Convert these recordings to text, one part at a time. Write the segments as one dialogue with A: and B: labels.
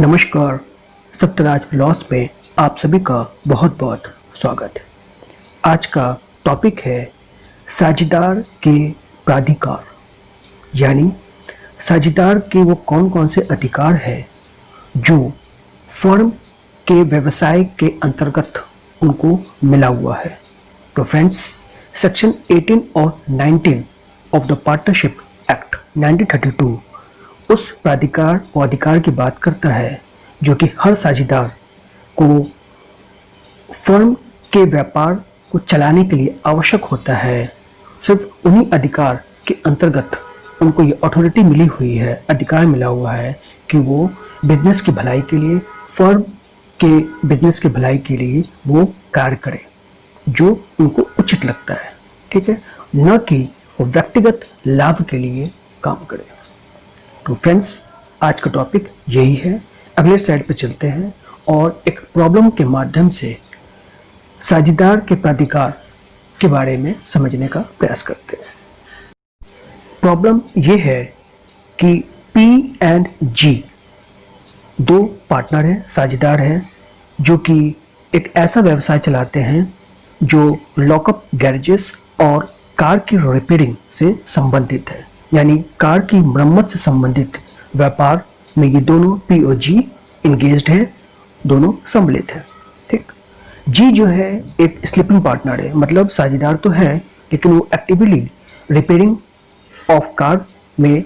A: नमस्कार। सत्यराज लॉस में आप सभी का बहुत बहुत स्वागत है। आज का टॉपिक है साझेदार के प्राधिकार, यानी साझेदार के वो कौन कौन से अधिकार है जो फर्म के व्यवसाय के अंतर्गत उनको मिला हुआ है। तो फ्रेंड्स, सेक्शन 18 और 19 ऑफ द पार्टनरशिप एक्ट 1932 उस प्राधिकार और अधिकार की बात करता है जो कि हर साझेदार को फर्म के व्यापार को चलाने के लिए आवश्यक होता है। सिर्फ उन्हीं अधिकार के अंतर्गत उनको ये अथॉरिटी मिली हुई है, अधिकार मिला हुआ है कि वो बिजनेस की भलाई के लिए, फर्म के बिजनेस की भलाई के लिए वो कार्य करें जो उनको उचित लगता है, ठीक है, न कि वो व्यक्तिगत लाभ के लिए काम करें। तो फ्रेंड्स, आज का टॉपिक यही है। अगले स्लाइड पे चलते हैं और एक प्रॉब्लम के माध्यम से साझेदार के प्राधिकार के बारे में समझने का प्रयास करते हैं। प्रॉब्लम ये है कि P&G दो पार्टनर हैं, साझेदार हैं, जो कि एक ऐसा व्यवसाय चलाते हैं जो लॉकअप गैरेजेस और कार की रिपेयरिंग से संबंधित है, यानी कार की मरम्मत से संबंधित व्यापार में ये दोनों P&G इंगेज्ड है, दोनों सम्मिलित है। ठीक, जी जो है एक स्लीपिंग पार्टनर है, मतलब साझेदार तो है लेकिन वो एक्टिवली रिपेयरिंग ऑफ कार में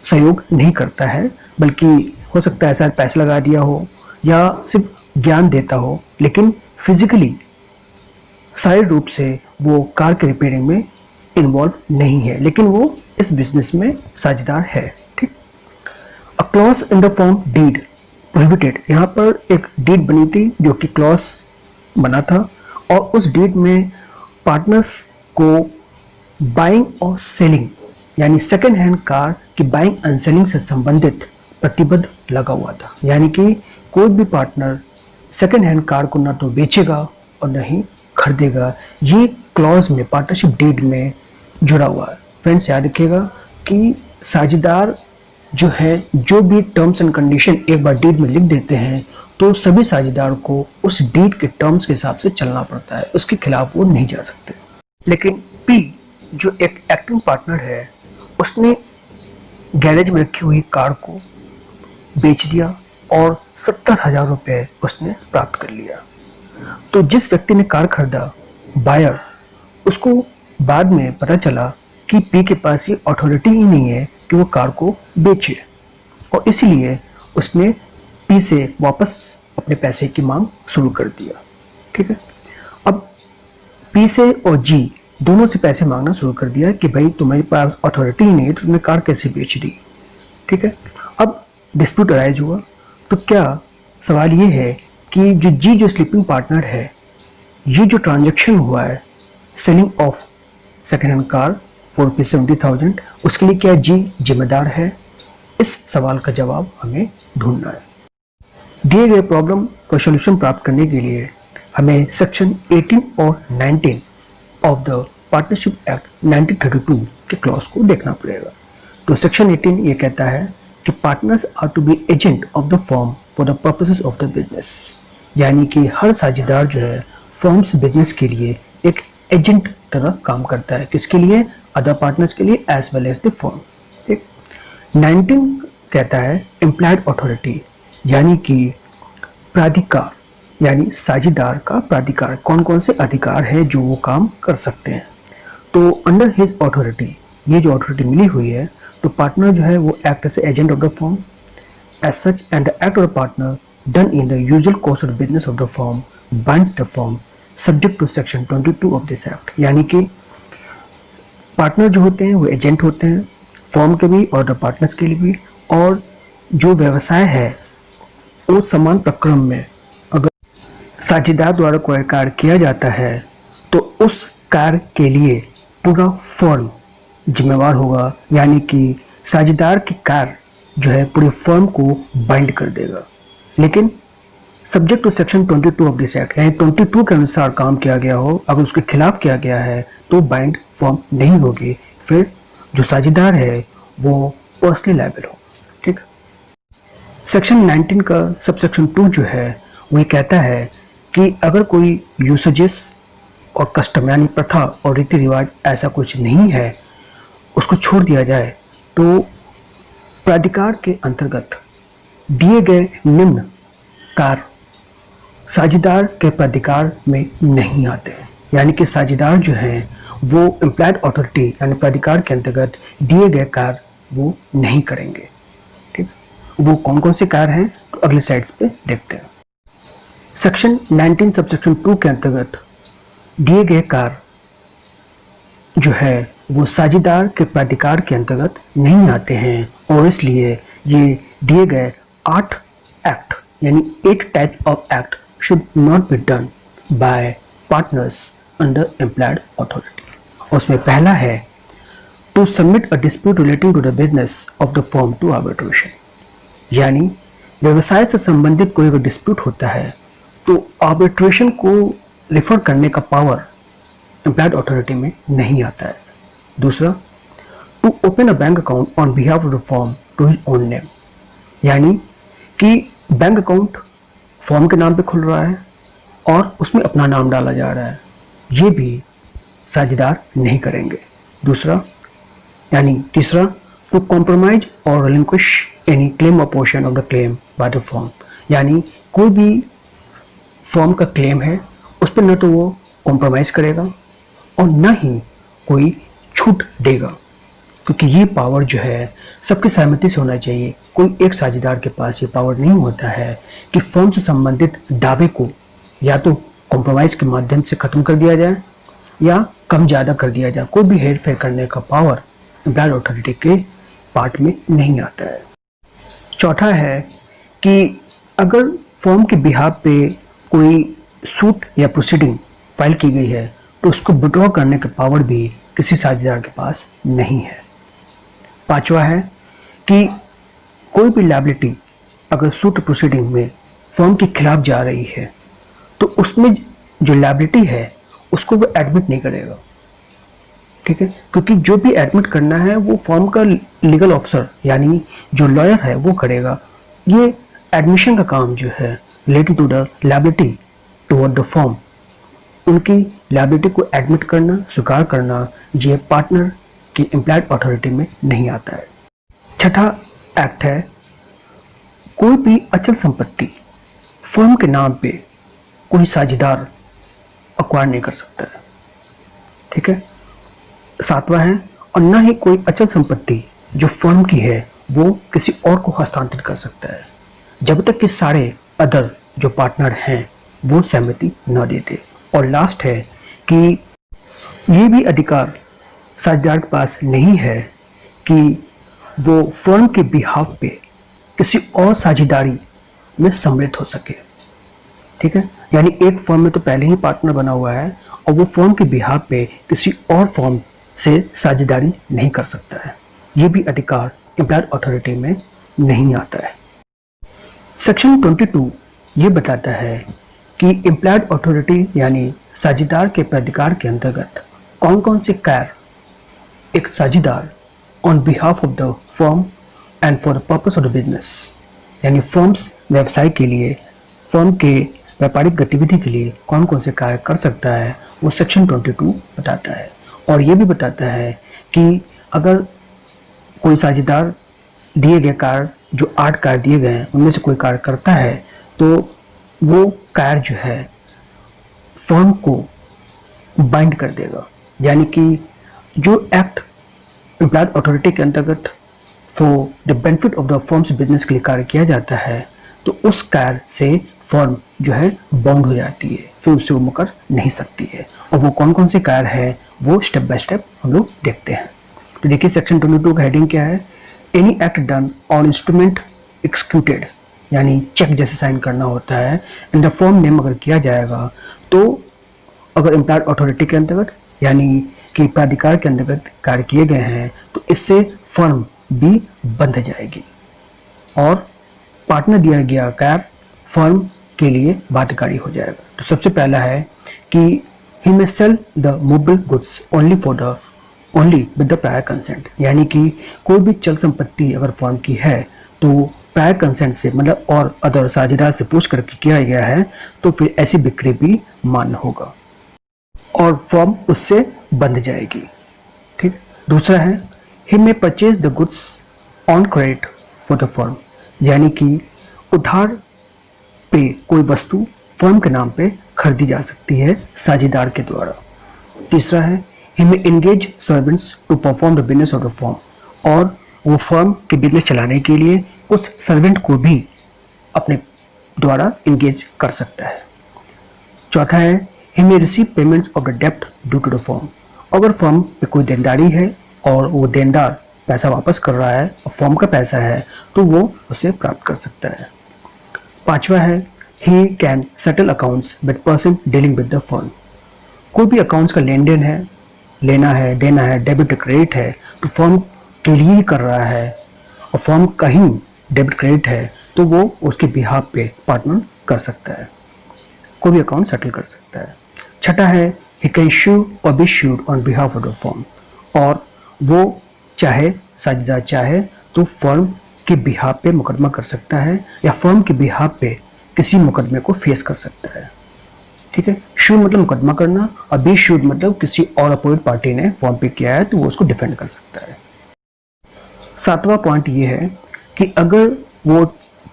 A: सहयोग नहीं करता है, बल्कि हो सकता है ऐसा पैसा लगा दिया हो या सिर्फ ज्ञान देता हो, लेकिन फिजिकली शारीरिक रूप से वो कार के रिपेयरिंग में इन्वॉल्व नहीं है, लेकिन वो इस बिजनेस में साझेदार है। ठीक, a clause in the form deed prohibited, यहाँ पर एक डीड बनी थी जो कि क्लॉज बना था और उस डीड में पार्टनर्स को बाइंग और सेलिंग, यानी सेकेंड हैंड कार की बाइंग एंड सेलिंग से संबंधित प्रतिबंध लगा हुआ था, यानी कि कोई भी पार्टनर सेकेंड हैंड कार को ना तो बेचेगा और ना ही खरीदेगा। ये क्लॉज में, पार्टनरशिप डीड में जुड़ा हुआ है। फ्रेंड्स, याद रखिएगा कि साझेदार जो है, जो भी टर्म्स एंड कंडीशन एक बार डीड में लिख देते हैं तो सभी साझेदार को उस डीड के टर्म्स के हिसाब से चलना पड़ता है, उसके खिलाफ वो नहीं जा सकते। लेकिन पी जो एक एक्टिंग पार्टनर है, उसने गैरेज में रखी हुई कार को बेच दिया और 70,000 रुपये उसने प्राप्त कर लिया। तो जिस व्यक्ति ने कार खरीदा, बायर, उसको बाद में पता चला कि पी के पास ये अथॉरिटी ही नहीं है कि वो कार को बेचे, और इसीलिए उसने पी से वापस अपने पैसे की मांग शुरू कर दिया। ठीक है, अब पी से और जी दोनों से पैसे मांगना शुरू कर दिया कि भाई तुम्हारे पास अथॉरिटी ही नहीं है तो तुमने कार कैसे बेच दी। ठीक है, अब डिस्प्यूट अराइज हुआ। तो क्या सवाल ये है कि जो जी जो स्लीपिंग पार्टनर है, ये जो ट्रांजैक्शन हुआ है selling of second hand car for ₹70,000, उसके लिए क्या जी जिम्मेदार है? इस सवाल का जवाब हमें ढूंढना है। दिए गए प्रॉब्लम का सॉल्यूशन प्राप्त करने के लिए हमें सेक्शन 18 और 19 ऑफ द पार्टनरशिप एक्ट 1932 के क्लॉज को देखना पड़ेगा। तो सेक्शन 18 ये कहता है कि partners are to be agent of the firm for the purposes of the business, यानी कि हर साझेदार जो है फर्म्स बिजनेस के लिए एक एजेंट तरह काम करता है। किसके लिए? अदर पार्टनर्स के लिए as well as the firm. ठीक, 19 कहता है इम्प्लाइड अथॉरिटी, यानी कि प्राधिकार, यानी साझेदार का प्राधिकार, कौन कौन से अधिकार है जो वो काम कर सकते हैं। तो अंडर हिज अथॉरिटी, ये जो अथॉरिटी मिली हुई है, तो पार्टनर जो है वो act as agent of the firm as such, and the act of the partner done in the usual course of business of the firm binds the firm subject to section 22 of this act, यानी कि partner जो होते हैं वो agent होते हैं firm के भी और द पार्टनर्स के लिए भी, और जो व्यवसाय है वो समान प्रक्रम में अगर साझेदार द्वारा कोई कार्य किया जाता है तो उस कार्य के लिए पूरा फर्म जिम्मेवार होगा, यानी कि साझेदार की कार्य जो है पूरी फर्म को बाइंड कर देगा। लेकिन subject to section 22 of this act, यानी 22 के अनुसार काम किया गया हो, अगर उसके खिलाफ किया गया है तो बाइंड फर्म नहीं होगी, फिर जो साझेदार है वो पर्सनली लायबल हो। ठीक, सेक्शन 19 का सबसेक्शन 2 जो है वो कहता है कि अगर कोई यूसेजेस और कस्टम यानी प्रथा और रीति रिवाज ऐसा कुछ नहीं है, उसको छोड़ दिया जाए तो प्राधिकार के अंतर्गत दिए गए निम्न कार्य साझेदार के प्राधिकार में नहीं आते हैं। यानी कि साझेदार जो हैं वो एम्प्लॉयड अथॉरिटी यानी प्राधिकार के अंतर्गत दिए गए कार्य वो नहीं करेंगे। ठीक, वो कौन कौन से कार्य हैं तो अगले स्लाइड्स पे देखते हैं। सेक्शन 19 सबसेक्शन 2 के अंतर्गत दिए गए कार्य जो है वो साझेदार के प्राधिकार के अंतर्गत नहीं आते हैं और इसलिए ये दिए गए 8 एक्ट यानी 8 types of act should not be done by partners under employed authority। उसमें पहला है to submit a dispute relating to the business of the firm to arbitration। यानी व्यवसाय से संबंधित कोई अगर डिस्प्यूट होता है तो आर्बिट्रेशन को रिफर करने का पावर एम्प्लॉयड अथॉरिटी में नहीं आता है। दूसरा, to open a bank account on behalf of the firm to his own name. यानी कि बैंक अकाउंट फॉर्म के नाम पे खुल रहा है और उसमें अपना नाम डाला जा रहा है, ये भी साझेदार नहीं करेंगे। दूसरा यानी तीसरा, टू कॉम्प्रोमाइज और रिलिंक्विश एनी क्लेम और portion of the claim by the form. यानी कोई भी फॉर्म का क्लेम है उस पर न तो वो कॉम्प्रोमाइज़ करेगा और न ही कोई छूट देगा, क्योंकि ये पावर जो है सबकी सहमति से होना चाहिए। कोई एक साझेदार के पास ये पावर नहीं होता है कि फर्म से संबंधित दावे को या तो कॉम्प्रोमाइज़ के माध्यम से ख़त्म कर दिया जाए या कम ज़्यादा कर दिया जाए। कोई भी हेर फेर करने का पावर एम्प्लॉयड अथॉरिटी के पार्ट में नहीं आता है। चौथा है कि अगर फर्म के बिहाफ पे कोई सूट या प्रोसीडिंग फाइल की गई है तो उसको विड्रॉ करने का पावर भी किसी साझेदार के पास नहीं है। पांचवा है कि कोई भी लायबिलिटी अगर सूट प्रोसीडिंग में फर्म के खिलाफ जा रही है तो उसमें जो लायबिलिटी है उसको वो एडमिट नहीं करेगा। ठीक है, क्योंकि जो भी एडमिट करना है वो फर्म का लीगल ऑफिसर यानी जो लॉयर है वो करेगा। ये एडमिशन का काम जो है related to the liability toward the firm, उनकी लायबिलिटी को एडमिट करना, स्वीकार करना, ये पार्टनर की एम्प्लॉयड अथॉरिटी में नहीं आता है। छठा एक्ट है, कोई भी अचल संपत्ति फर्म के नाम पे कोई साझेदार अक्वायर नहीं कर सकता है। ठीक है। सातवां है, और न ही कोई अचल संपत्ति जो फर्म की है वो किसी और को हस्तांतरित कर सकता है जब तक कि सारे अदर जो पार्टनर हैं वो सहमति न देते। और लास्ट है कि ये भी अधिकार साझेदार के पास नहीं है कि वो फर्म के बिहाफ पे किसी और साझेदारी में सम्मिलित हो सके। ठीक है, यानी एक फर्म में तो पहले ही पार्टनर बना हुआ है और वो फर्म के बिहाफ पे किसी और फर्म से साझेदारी नहीं कर सकता है। ये भी अधिकार एम्प्लॉयड अथॉरिटी में नहीं आता है। सेक्शन 22 ये बताता है कि एम्प्लॉयड अथॉरिटी यानी साझेदार के प्राधिकार के अंतर्गत कौन कौन से कार्य एक साझेदार on behalf of the firm and for the purpose of the business यानी फर्म्स व्यवसाय के लिए, फर्म के व्यापारिक गतिविधि के लिए कौन कौन से कार्य कर सकता है वो सेक्शन 22 बताता है। और ये भी बताता है कि अगर कोई साझेदार दिए गए कार्य जो 8 कार्य दिए गए हैं उनमें से कोई कार्य करता है तो वो कार्य जो है फर्म को बाइंड कर देगा। यानी कि जो एक्ट एम्प्लॉयड अथॉरिटी के अंतर्गत for the benefit of the firms business के लिए कार्य किया जाता है तो उस कार्य से फर्म जो है बाउंड हो जाती है, फिर उससे वो मुकर नहीं सकती है। और वो कौन कौन से कार्य है वो स्टेप बाय स्टेप हम लोग देखते हैं। तो देखिए सेक्शन 22 का हेडिंग क्या है, any act done on instrument executed यानी चेक जैसे साइन करना होता है इन द फर्म नेम अगर किया जाएगा तो अगर एम्प्लॉयड अथॉरिटी के अंतर्गत यानी कि प्राधिकार के अंतर्गत कार्य किए गए हैं तो इससे फर्म भी बंध जाएगी और पार्टनर दिया गया कार्य फर्म के लिए बाध्यकारी हो जाएगा। तो सबसे पहला है कि he may sell the movable goods only with the prior consent यानी कि कोई भी चल संपत्ति अगर फर्म की है तो प्रायर कंसेंट से मतलब और अदर साझेदार से पूछ करके किया गया है तो फिर ऐसी बिक्री भी मान्य होगा और फर्म उससे बंध जाएगी। ठीक। दूसरा है he may purchase the goods on credit for the firm, यानी कि उधार पे कोई वस्तु फर्म के नाम पे खरीदी जा सकती है साझेदार के द्वारा। तीसरा है he may engage servants to perform the business of the firm, और वो फर्म के बिजनेस चलाने के लिए कुछ सर्वेंट को भी अपने द्वारा इंगेज कर सकता है। चौथा है he may receive payments of the डेप्ट ड्यू टू द फर्म, अगर फर्म पे कोई देनदारी है और वो देनदार पैसा वापस कर रहा है और फर्म का पैसा है तो वो उसे प्राप्त कर सकता है। पांचवा है he can settle accounts with person dealing with the firm, कोई भी अकाउंट्स का लेन देन है, लेना है, देना है, डेबिट क्रेडिट है तो फर्म के लिए ही कर रहा है और फर्म का ही डेबिट क्रेडिट है तो वो उसके बिहाफ पे पार्टनर कर सकता है, कोई भी अकाउंट सेटल कर सकता है। छठा है ही कैन शू और be sued on behalf of the firm, और वो चाहे साझेदार चाहे तो फर्म के बिहाफ पे मुकदमा कर सकता है या फर्म के बिहाफ पे किसी मुकदमे को फेस कर सकता है। ठीक है। शूड मतलब मुकदमा करना और बी शूड मतलब किसी और अपोजिट पार्टी ने फर्म पे किया है तो वो उसको डिफेंड कर सकता है। सातवां पॉइंट ये है कि अगर वो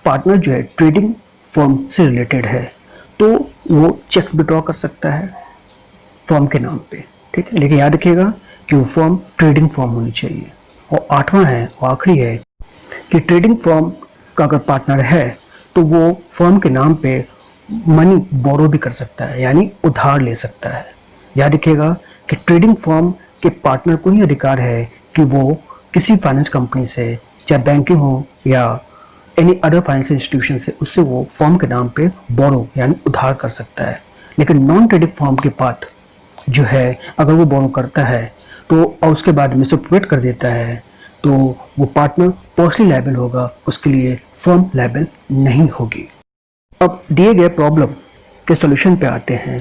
A: पार्टनर जो है ट्रेडिंग फर्म से रिलेटेड है तो वो चेक्स विड्रॉ कर सकता है फर्म के नाम पे। ठीक है, लेकिन याद रखिएगा कि वो फर्म ट्रेडिंग फर्म होनी चाहिए। और आठवां है और आखिरी है कि ट्रेडिंग फर्म का अगर पार्टनर है तो वो फर्म के नाम पे मनी बोरो भी कर सकता है, यानी उधार ले सकता है। याद रखिएगा कि ट्रेडिंग फर्म के पार्टनर को ही अधिकार है कि वो किसी फाइनेंस कंपनी से, चाहे बैंकिंग हो या एनी अदर फाइनेंशियल इंस्टीट्यूशन से, उससे वो फर्म के नाम पे बोरो यानी उधार कर सकता है। लेकिन नॉन ट्रेडिंग फर्म के पास जो है अगर वो बोरो करता है तो और उसके बाद मिसअप्रोप्रिएट कर देता है तो वो पार्टनर पर्सनली लायबल होगा, उसके लिए फर्म लायबल नहीं होगी। अब दिए गए प्रॉब्लम के सॉल्यूशन पे आते हैं।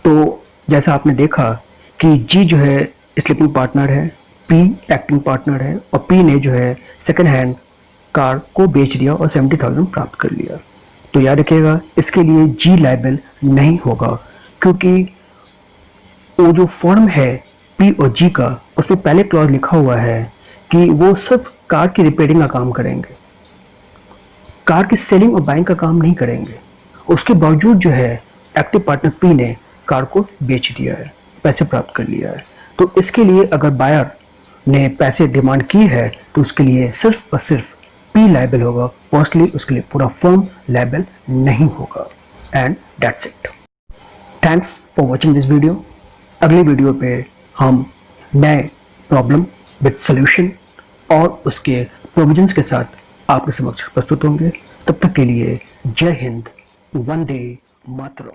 A: तो जैसा आपने देखा कि जी जो है स्लीपिंग पार्टनर है, पी एक्टिंग पार्टनर है और पी ने जो है सेकंड हैंड कार को बेच दिया और 70,000 प्राप्त कर लिया। तो याद रखिएगा इसके लिए जी लायबल नहीं होगा, क्योंकि वो जो फॉर्म है पी और जी का उसमें पहले क्लॉज लिखा हुआ है कि वो सिर्फ कार की रिपेयरिंग का काम करेंगे, कार की सेलिंग और बाइंग का काम नहीं करेंगे। उसके बावजूद जो है एक्टिव पार्टनर पी ने कार को बेच दिया है, पैसे प्राप्त कर लिया है। तो इसके लिए अगर बायर ने पैसे डिमांड की है तो उसके लिए सिर्फ और सिर्फ पी लायबल होगा, पर्सनली उसके लिए पूरा फर्म लायबल नहीं होगा। And that's it. Thanks for watching this video. अगली वीडियो पे हम नए प्रॉब्लम विद सॉल्यूशन और उसके प्रोविजंस के साथ आपके समक्ष प्रस्तुत होंगे। तब तक के लिए जय हिंद, वंदे मातरम।